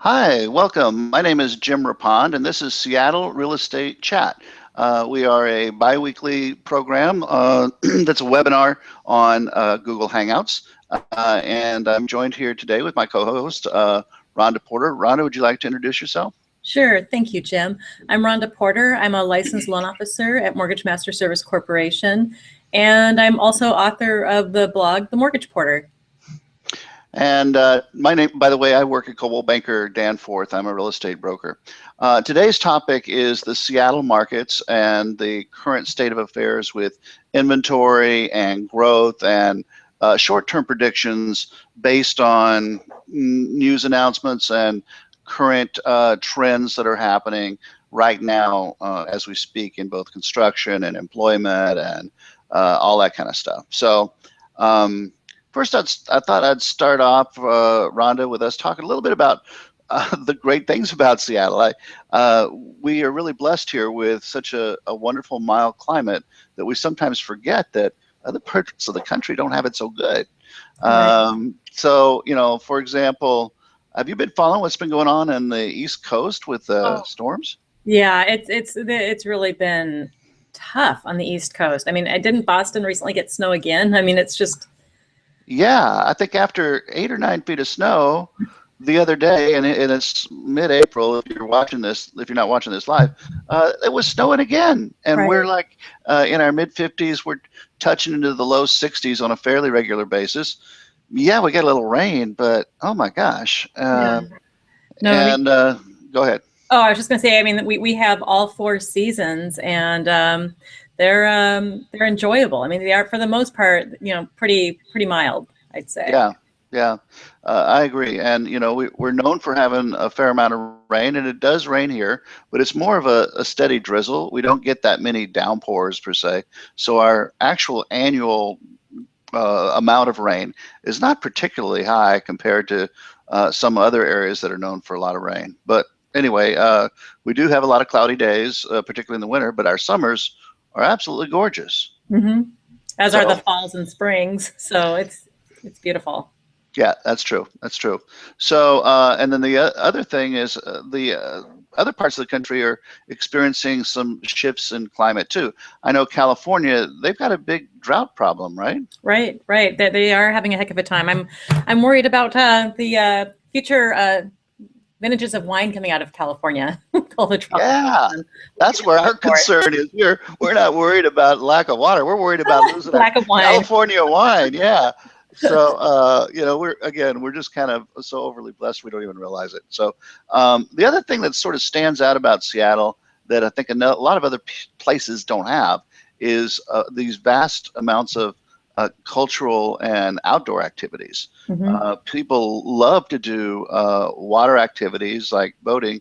Hi, welcome. My name is Jim Rapond, and this is Seattle Real Estate Chat. We are a biweekly program that's a webinar on Google Hangouts. And I'm joined here today with my co-host, Rhonda Porter. Rhonda, would you like to introduce yourself? Sure. Thank you, Jim. I'm Rhonda Porter. I'm a licensed loan officer at Mortgage Master Service Corporation, and I'm also author of the blog, The Mortgage Porter. And my name, by the way, I work at Coldwell Banker Danforth. I'm a real estate broker. Today's topic is the Seattle markets and the current state of affairs with inventory and growth and short-term predictions based on news announcements and current trends that are happening right now as we speak in both construction and employment and all that kind of stuff. So first, I thought I'd start off, Rhonda, with us talking a little bit about the great things about Seattle. We are really blessed here with such a wonderful, mild climate that we sometimes forget that other parts of the country don't have it so good. Right. So, for example, have you been following what's been going on the East Coast with storms? Yeah, it's really been tough on the East Coast. I mean, didn't Boston recently get snow again? I mean, it's just. Yeah, I think after 8 or 9 feet of snow the other day, and it's mid-April. If you're not watching this live, it was snowing again, and we're Right. like in our mid 50s. We're touching into the low 60s on a fairly regular basis. Yeah, we get a little rain, but oh my gosh! Yeah. No, And go ahead. Oh, I was just going to say, I mean, we have all four seasons, and they're enjoyable. I mean, they are for the most part, pretty mild, I'd say. Yeah, yeah, I agree. And we're known for having a fair amount of rain, and it does rain here, but it's more of a steady drizzle. We don't get that many downpours per se. So our actual annual amount of rain is not particularly high compared to some other areas that are known for a lot of rain. But anyway, we do have a lot of cloudy days, particularly in the winter, but our summers are absolutely gorgeous. Mm-hmm. As are the So falls and springs. So it's beautiful. yeah, that's true. That's true. So, and then the other thing is the other parts of the country are experiencing some shifts in climate too. I know California, they've got a big drought problem, right? Right. They are having a heck of a time. I'm worried about the future vintages of wine coming out of California. All the tropical Yeah, sun. that's where our concern is. We're not worried about lack of water. We're worried about losing our Lack of wine. California wine. Yeah. So, we're just kind of so overly blessed we don't even realize it. So, the other thing that sort of stands out about Seattle that I think a lot of other places don't have is these vast amounts of cultural and outdoor activities. Mm-hmm. People love to do water activities like boating.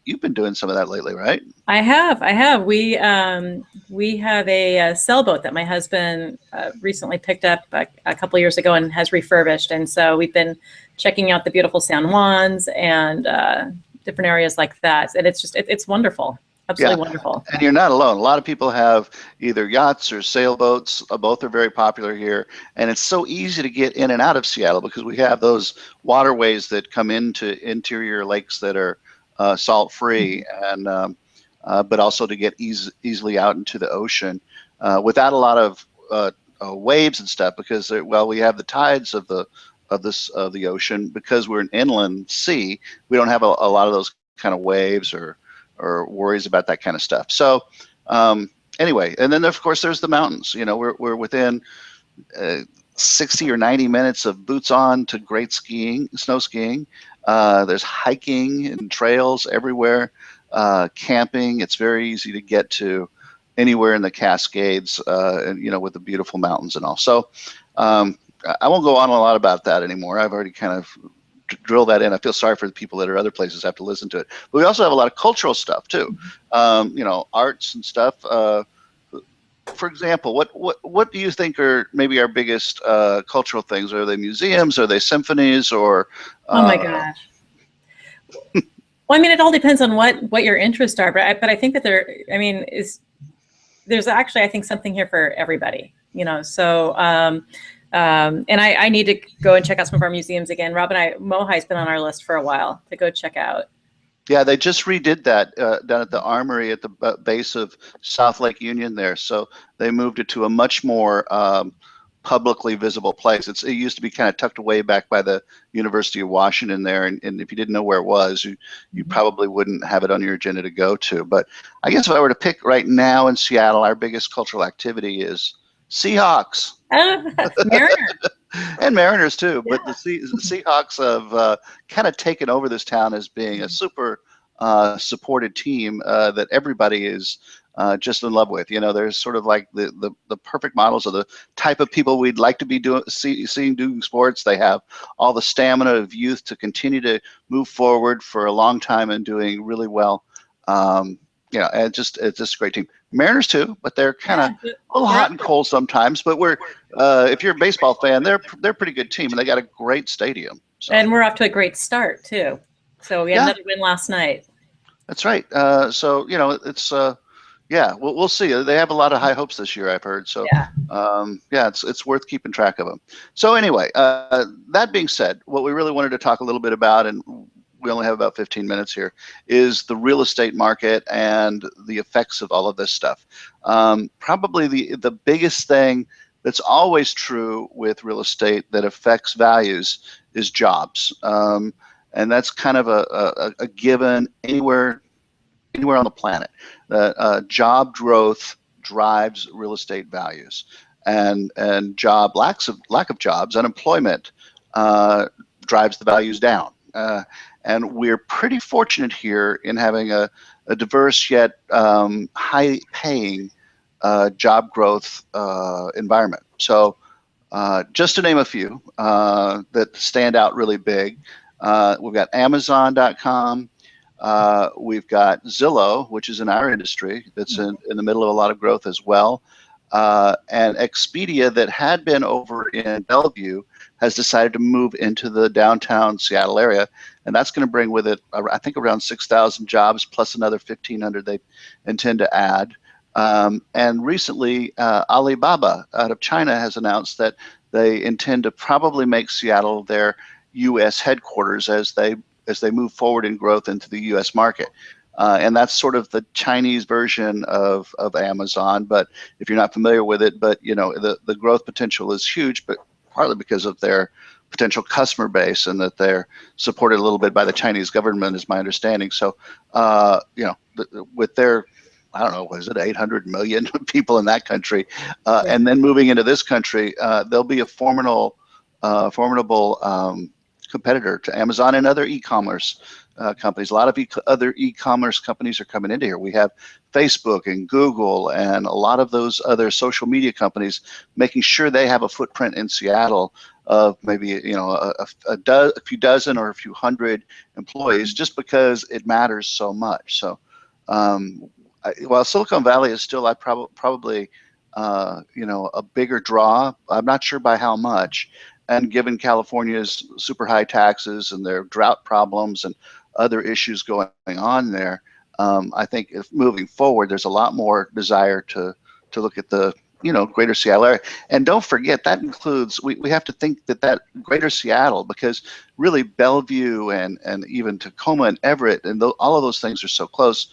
You've been doing some of that lately, right? I have. We have a sailboat that my husband recently picked up a couple of years ago and has refurbished, and so we've been checking out the beautiful San Juans and different areas like that. And it's wonderful, absolutely wonderful. And you're not alone. A lot of people have either yachts or sailboats. Both are very popular here, and it's so easy to get in and out of Seattle because we have those waterways that come into interior lakes that are salt-free, and but also to get easily out into the ocean without a lot of waves and stuff because we have the tides of the ocean because we're an inland sea. We don't have a lot of those kind of waves or worries about that kind of stuff. So anyway, and then of course there's the mountains. We're within 60 or 90 minutes of boots on to great skiing, snow skiing. There's hiking and trails everywhere, camping. It's very easy to get to anywhere in the Cascades, and with the beautiful mountains and all. So I won't go on a lot about that anymore. I've already kind of drilled that in. I feel sorry for the people that are other places have to listen to it. But we also have a lot of cultural stuff too, arts and stuff. For example, what do you think are maybe our biggest cultural things? Are they museums? Are they symphonies? Or Oh my gosh. Well, I mean, it all depends on what your interests are, but I think that there's actually, I think, something here for everybody. So And I need to go and check out some of our museums again. Rob and Mohai's been on our list for a while to go check out. Yeah, they just redid that down at the Armory at the base of South Lake Union there. So they moved it to a much more publicly visible place. It used to be kind of tucked away back by the University of Washington there, and if you didn't know where it was, you probably wouldn't have it on your agenda to go to. But I guess if I were to pick right now in Seattle, our biggest cultural activity is Seahawks. Mariners. And Mariners too, Yeah. but the Seahawks have kind of taken over this town as being a super supported team that everybody is just in love with. You know, they're sort of like the perfect models of the type of people we'd like to be seeing doing sports. They have all the stamina of youth to continue to move forward for a long time and doing really well. You know, and it's just a great team. Mariners too, but they're kind of a little hot and cold sometimes. But if you're a baseball fan, they're a pretty good team, and they got a great stadium. So. And we're off to a great start too. So we had another win last night. That's right. So you know, it's yeah, we'll see. They have a lot of high hopes this year, I've heard. So yeah, it's worth keeping track of them. So anyway, that being said, what we really wanted to talk a little bit about, and we only have about 15 minutes here, is the real estate market and the effects of all of this stuff. Probably the biggest thing that's always true with real estate that affects values is jobs. And that's kind of a given anywhere on the planet. Job growth drives real estate values, and lack of jobs, unemployment drives the values down. And we're pretty fortunate here in having a diverse yet high-paying job growth environment. So just to name a few that stand out really big, we've got Amazon.com. We've got Zillow, which is in our industry, that's in the middle of a lot of growth as well. And Expedia, that had been over in Bellevue, has decided to move into the downtown Seattle area, and that's going to bring with it, I think, around 6,000 jobs plus another 1,500 they intend to add. And recently, Alibaba out of China has announced that they intend to probably make Seattle their U.S. headquarters as they move forward in growth into the U.S. market. And that's sort of the Chinese version of Amazon. But if you're not familiar with it, but you know, the growth potential is huge, but partly because of their potential customer base and that they're supported a little bit by the Chinese government, is my understanding. So, you know, with their, I don't know, was it 800 million people in that country, and then moving into this country, they'll be a formidable competitor to Amazon and other e-commerce companies. A lot of other e-commerce companies are coming into here. We have Facebook and Google and a lot of those other social media companies making sure they have a footprint in Seattle of maybe, you know, a few dozen or a few hundred employees, just because it matters so much. So while Silicon Valley is still, probably you know, a bigger draw, I'm not sure by how much. And given California's super high taxes and their drought problems and other issues going on there, I think if moving forward, there's a lot more desire to look at the, you know, greater Seattle area. And don't forget, that includes, we have to think that greater Seattle, because really Bellevue and even Tacoma and Everett and all of those things are so close.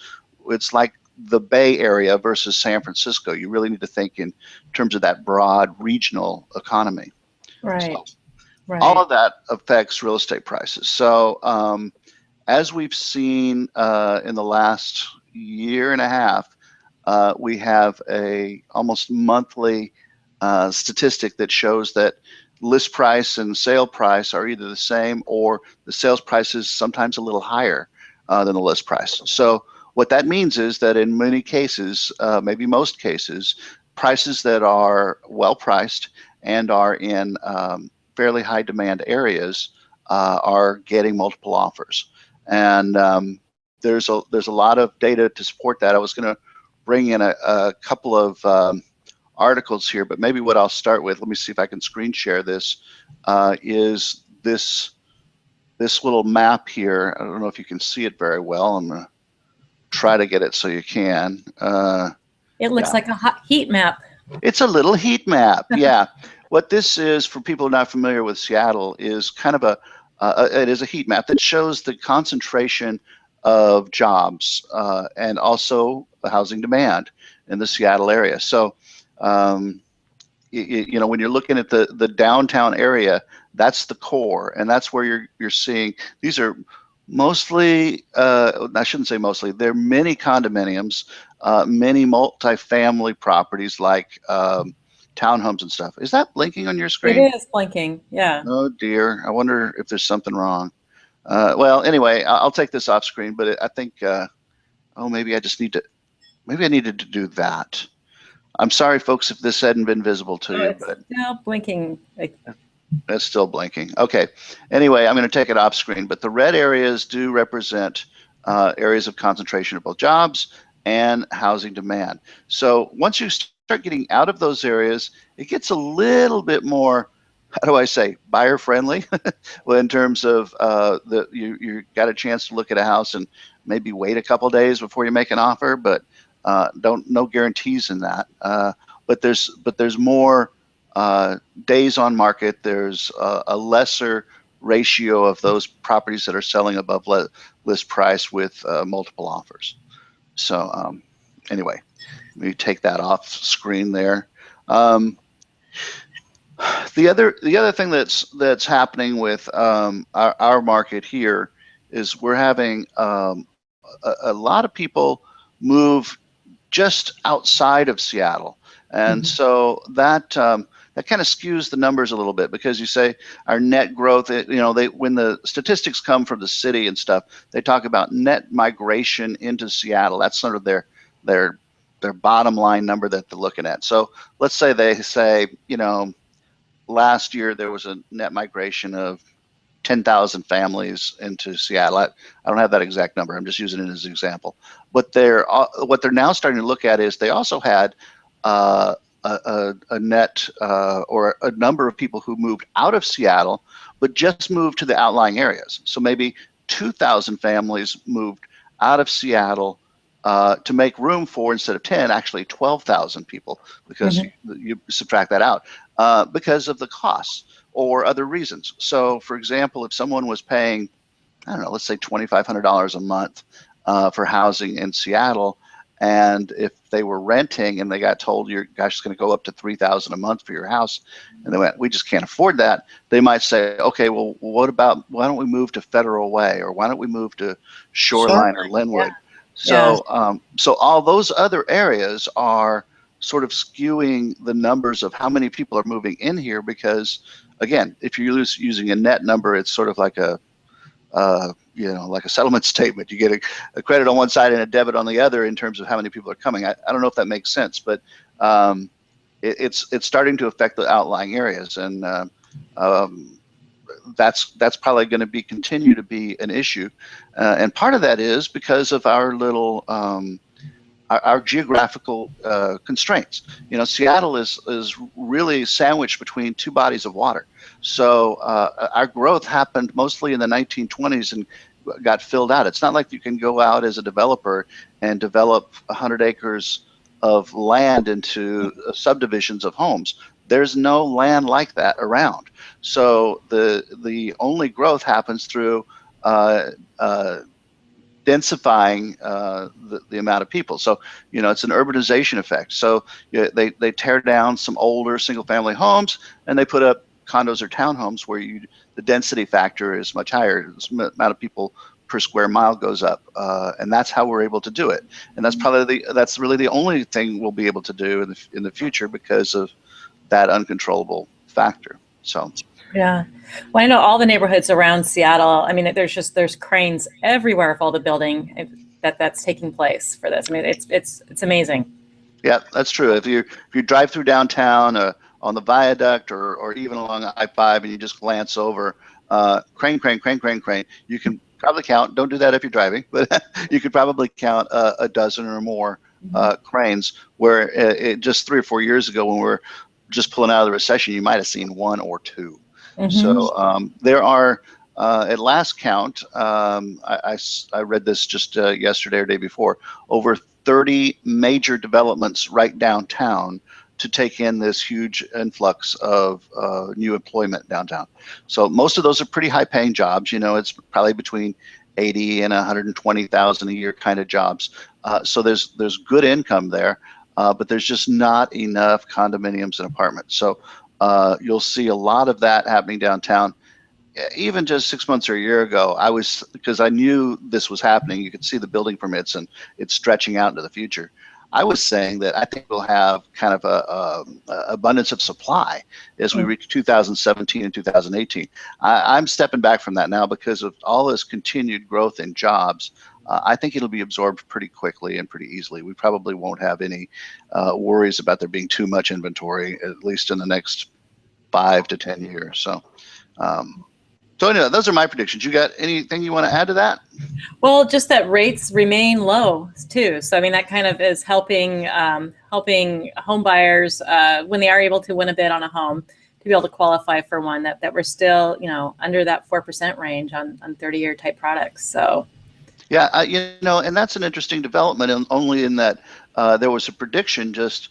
It's like the Bay Area versus San Francisco. You really need to think in terms of that broad regional economy. Right. So, right. All of that affects real estate prices. So as we've seen in the last year and a half, we have a almost monthly statistic that shows that list price and sale price are either the same, or the sales price is sometimes a little higher than the list price. So what that means is that in many cases, maybe most cases, prices that are well priced and are in fairly high demand areas are getting multiple offers. And there's a lot of data to support that. I was going to bring in a couple of articles here, but maybe what I'll start with, let me see if I can screen share this, is this little map here. I don't know if you can see it very well. I'm going to try to get it so you can. It looks like a hot heat map. It's a little heat map, yeah. what this is for people not familiar with Seattle is kind of it is a heat map that shows the concentration of jobs and also the housing demand in the Seattle area. So, you know, when you're looking at the downtown area, that's the core, and that's where you're seeing these are mostly. I shouldn't say mostly. There are many condominiums, many multifamily properties like townhomes and stuff. Is that blinking on your It screen? is blinking. Yeah. Oh dear, I wonder if there's something wrong. Well, anyway, I'll take this off screen, but I think, oh, maybe I just need to, maybe I needed to do that. I'm sorry, folks, if this hadn't been visible to Oh, you, it's but now blinking. Like, it's still blinking. Okay. Anyway, I'm going to take it off screen, but the red areas do represent areas of concentration of both jobs and housing demand. So once you start getting out of those areas, it gets a little bit more, how do I say, buyer friendly. Well, in terms of you got a chance to look at a house and maybe wait a couple days before you make an offer, but no guarantees in that. But there's more days on market. There's a lesser ratio of those properties that are selling above list price with multiple offers. So anyway, let me take that off screen there. The other thing that's happening with our market here is we're having a lot of people move just outside of Seattle, and so that that kind of skews the numbers a little bit, because you say our net growth. You know, when the statistics come from the city and stuff, they talk about net migration into Seattle. That's sort of their bottom line number that they're looking at. So let's say they say, you know, last year there was a net migration of 10,000 families into Seattle. I don't have that exact number. I'm just using it as an example. But what they're now starting to look at is they also had a net or a number of people who moved out of Seattle, but just moved to the outlying areas. So maybe 2,000 families moved out of Seattle to make room for, instead of 10, actually 12,000 people, because you subtract that out because of the costs or other reasons. So, for example, if someone was paying, I don't know, let's say $2,500 a month for housing in Seattle, and if they were renting and they got told, your gosh, it's going to go up to $3,000 a month for your house, and they went, we just can't afford that, they might say, okay, well, what about, why don't we move to Federal Way, or why don't we move to Shoreline or Linwood? Yeah. So, so all those other areas are sort of skewing the numbers of how many people are moving in here, because, again, if you're using a net number, it's sort of like a you know, like a settlement statement. You get a credit on one side and a debit on the other in terms of how many people are coming. I don't know if that makes sense, but it's starting to affect the outlying areas, and that's probably going to continue to be an issue. And part of that is because of our little our geographical constraints. You know, Seattle is really sandwiched between two bodies of water. So our growth happened mostly in the 1920s and got filled out. It's not like you can go out as a developer and develop 100 acres of land into subdivisions of homes. There's no land like that around. So the only growth happens through densifying the amount of people. So, you know, it's an urbanization effect. So they tear down some older single family homes and they put up condos or townhomes where the density factor is much higher. The amount of people per square mile goes up, and that's how we're able to do it. And that's probably that's really the only thing we'll be able to do in the future, because of that uncontrollable factor. So. Yeah. Well, I know all the neighborhoods around Seattle. I mean, there's cranes everywhere for all the building that's taking place for this. I mean, it's amazing. Yeah, that's true. If you drive through downtown on the viaduct or even along I-5 and you just glance over, crane, you can probably count. Don't do that if you're driving, but you could probably count a dozen or more cranes. Where just 3 or 4 years ago, when we were just pulling out of the recession, you might have seen 1 or 2. So there are, at last count, I read this just yesterday or day before, over 30 major developments right downtown to take in this huge influx of new employment downtown. So most of those are pretty high-paying jobs. It's probably between 80 and 120,000 a year kind of jobs. So there's good income there, but there's just not enough condominiums and apartments. So you'll see a lot of that happening downtown. Even just 6 months or a year ago, because I knew this was happening. You could see the building permits, and it's stretching out into the future. I was saying that I think we'll have kind of a abundance of supply as we reach 2017 and 2018. I'm stepping back from that now because of all this continued growth in jobs. I think it'll be absorbed pretty quickly and pretty easily. We probably won't have any worries about there being too much inventory, at least in the next 5 to 10 years. So anyway, those are my predictions. You got anything you want to add to that? Well, just that rates remain low too. So I mean, that kind of is helping home buyers when they are able to win a bid on a home to be able to qualify for one, that we're still under that 4% range on 30-year type products. So yeah, and that's an interesting development, only in that there was a prediction just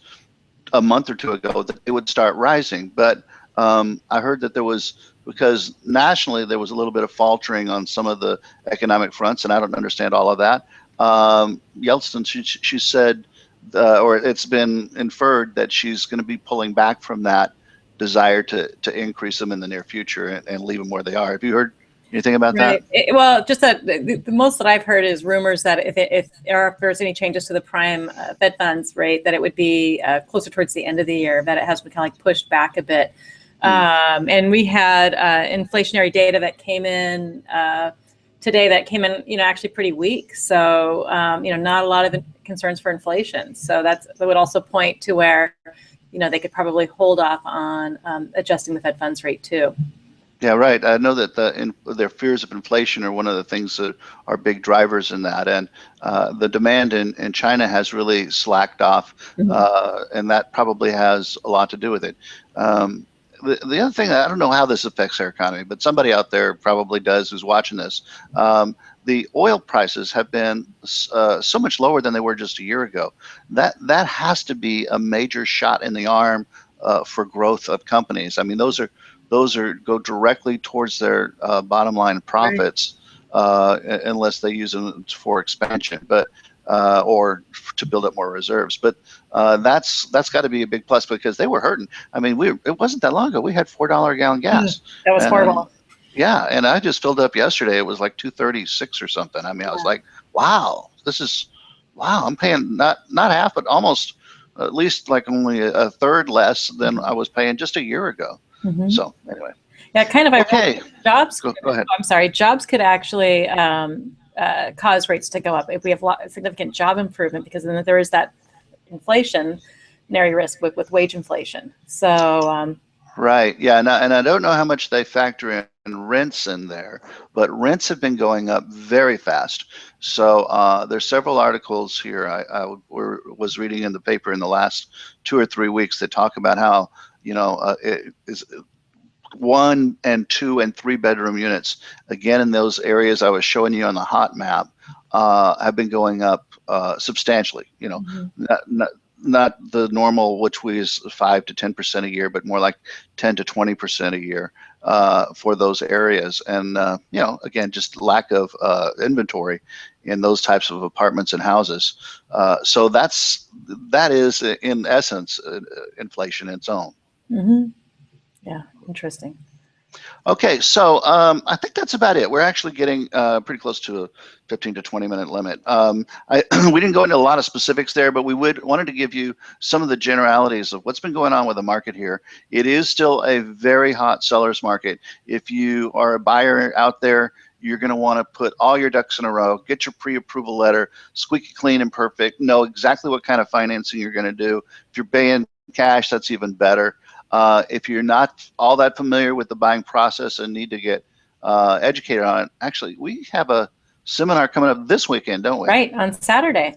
a month or two ago that it would start rising, but I heard that because nationally there was a little bit of faltering on some of the economic fronts, and I don't understand all of that. Yeltsin, she said, or it's been inferred that she's going to be pulling back from that desire to increase them in the near future and leave them where they are. Have you heard anything about that? Well, just that the most that I've heard is rumors that if there's any changes to the prime Fed funds rate, that it would be closer towards the end of the year, that it has been kind of like pushed back a bit. And we had inflationary data that came in today that came in, actually pretty weak. So, not a lot of concerns for inflation. So that would also point to where, they could probably hold off on adjusting the Fed funds rate too. Yeah, right. I know that their fears of inflation are one of the things that are big drivers in that, and the demand in China has really slacked off, and that probably has a lot to do with it. The other thing, I don't know how this affects our economy, but somebody out there probably does who's watching this. The oil prices have been so much lower than they were just a year ago. That has to be a major shot in the arm for growth of companies. I mean, those go directly towards their bottom line profits, unless they use them for expansion, but or to build up more reserves. But that's got to be a big plus, because they were hurting. I mean, it wasn't that long ago we had $4 a gallon gas. That was horrible. Yeah, and I just filled up yesterday. It was like $2.36 or something. I mean, I was like, wow, I'm paying not half, but almost at least like only a third less than I was paying just a year ago. So anyway. Yeah, kind of. Okay. Jobs. Go ahead. I'm sorry. Jobs could actually cause rates to go up if we have significant job improvement, because then there is that inflationary risk with wage inflation. So. Right. Yeah. And I don't know how much they factor in rents in there, but rents have been going up very fast. So there's several articles here I was reading in the paper in the last 2 or 3 weeks that talk about how, it is 1 and 2 and 3 bedroom units, again, in those areas I was showing you on the hot map, have been going up substantially. Not the normal, which was 5 to 10% a year, but more like 10 to 20% a year for those areas. And again, just lack of inventory in those types of apartments and houses. So that is in essence inflation in its own. Yeah, interesting. Okay, so I think that's about it. We're actually getting pretty close to a 15 to 20 minute limit. We didn't go into a lot of specifics there, but we wanted to give you some of the generalities of what's been going on with the market here. It is still a very hot seller's market. If you are a buyer out there, you're going to want to put all your ducks in a row, get your pre-approval letter, squeaky clean and perfect, know exactly what kind of financing you're going to do. If you're paying cash, that's even better. If you're not all that familiar with the buying process and need to get educated on it, actually, we have a seminar coming up this weekend, don't we? Right, on Saturday.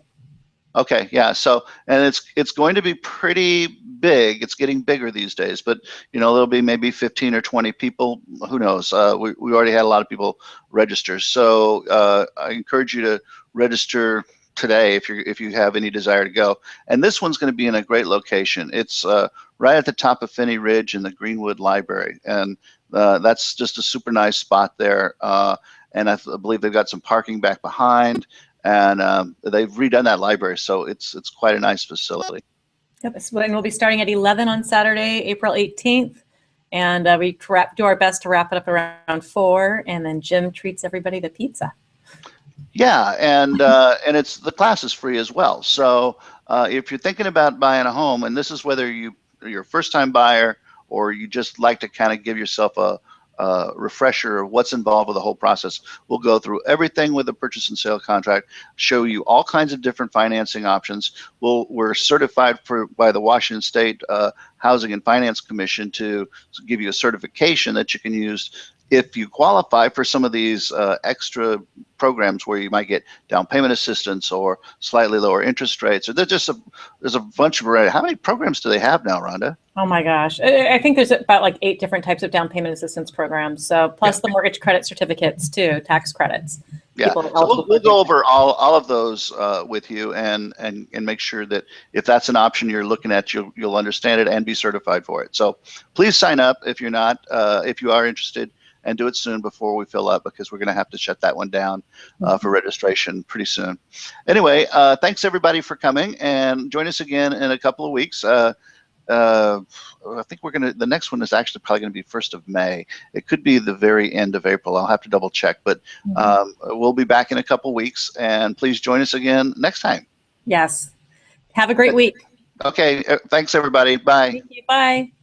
Okay, yeah. So, and it's going to be pretty big. It's getting bigger these days, but there'll be maybe 15 or 20 people. Who knows? We already had a lot of people register. So I encourage you to register today if you have any desire to go. And this one's going to be in a great location. It's right at the top of Phinney Ridge in the Greenwood Library, and that's just a super nice spot there. And I believe they've got some parking back behind, and they've redone that library, so it's quite a nice facility. Yep, and we'll be starting at 11 on Saturday, April 18th. And we do our best to wrap it up around 4, and then Jim treats everybody to pizza. Yeah, and it's the class is free as well. So if you're thinking about buying a home, and this is whether you're a first-time buyer or you just like to kind of give yourself a refresher of what's involved with the whole process, we'll go through everything with the purchase and sale contract, show you all kinds of different financing options. We're certified by the Washington State Housing and Finance Commission to give you a certification that you can use if you qualify for some of these extra programs where you might get down payment assistance or slightly lower interest rates. Or there's a bunch of variety. How many programs do they have now, Rhonda? Oh my gosh. I think there's about like 8 different types of down payment assistance programs. So plus the mortgage credit certificates too, tax credits. Yeah, so we'll go over all of those with you and make sure that if that's an option you're looking at, you'll understand it and be certified for it. So please sign up if you're not, if you are interested, and do it soon before we fill up, because we're going to have to shut that one down for registration pretty soon. Anyway, thanks everybody for coming, and join us again in a couple of weeks. I think the next one is actually probably going to be 1st of May. It could be the very end of April. I'll have to double check, but we'll be back in a couple of weeks, and please join us again next time. Yes. Have a great week. Okay. Thanks everybody. Bye. Thank you. Bye.